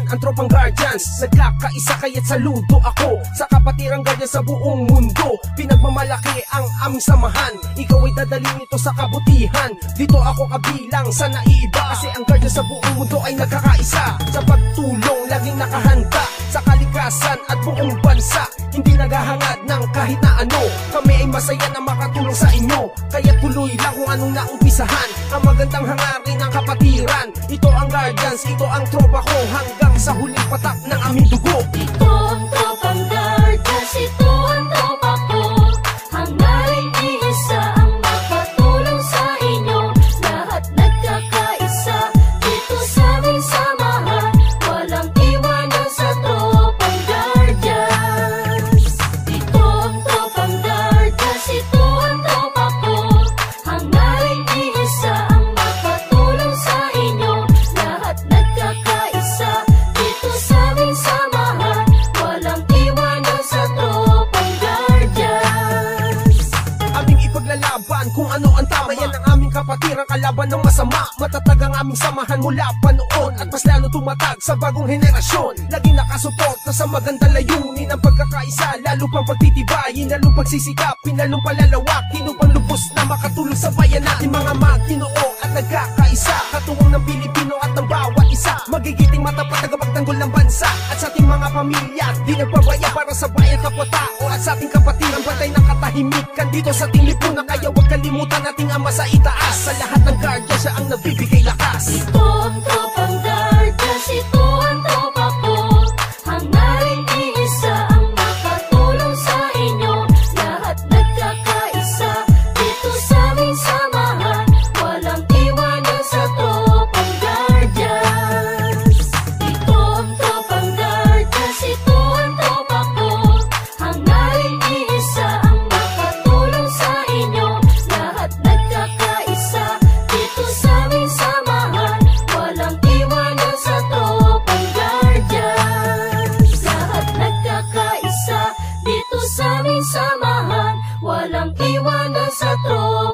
ang tropang Guardians. Nagkakaisa kaya't saludo ako sa kapatirang Guardians sa buong mundo. Pinagmamalaki ang aming samahan, ikaw ay dadalhin ito sa kabutihan. Dito ako kabilang sa naiiba, kasi ang Guardians sa buong mundo ay nagkakaisa. Sa pagtulong laging nakahanda sa kalikasan at buong bansa, hindi naghahangad ng kahit na ano. Kami ay masaya na makatulong sa inyo, kaya tuloy lang kung anong naumpisahan. Ang magandang hangarin ng kapatiran, ito ang Guardians, ito ang tropa ko, hanggang sa huling patak ng aming dugo. Ito ang tropang Guardians, ito ang tropa ko, hangarin iisa ang makatulong sa inyo. Lahat nagkakaisa dito sa aming samahan, walang iwanan sa tropang Guardians. Ito ang tropang Guardians, ito ang tropa ko, hangarin iisa ang makatulong sa inyo. Lahat nagkakaisa dito sa aming samahan, walang iwanan sa tropang Guardians. Aming ipaglalaban kung ano ang tama, yan ang aming kapatirang kalaban ng masama. Matatag ang aming samahan mula pa noon, at mas lalo tumatag sa bagong henerasyon. Laging nakasuporta sa magandang layunin ang pagkakaisa, lalo pang pagtitibayin, lalong pagsisikapin, lalong palalawakin upang lubos na makatulong sa bayan natin. Mga magtinoo at nagkakaisa, katuwang ng Pilipino at ng bawat isa, magigiting matapat tagapagtanggol ng bansa. At sa ating mga pamilya, di nagpabaya para sa bayan kapwa-tao. At sa ating kapatirang batay ng katahimikan dito sa ating lipunan, kaya huwag kalimutan nating ama sa itaas. Sa lahat ng Guardians, siya ang nagbibigay lakas. Ito ang tropang Guardians, ito ang tropa ko, hangarin iisa ang makatulong sa inyo. Lahat nagkakaisa dito sa aming samahan, walang iwanan sa tropang Guardians. Ito ang tropang Guardians, ito ang tropa ko, hangarin iisa ang makatulong sa inyo. Lahat nagkakaisa dito sa aming samahan, walang iwanan sa tropang Guardians. Lahat nagkakaisa dito sa aming samahan, walang iwanan sa tropang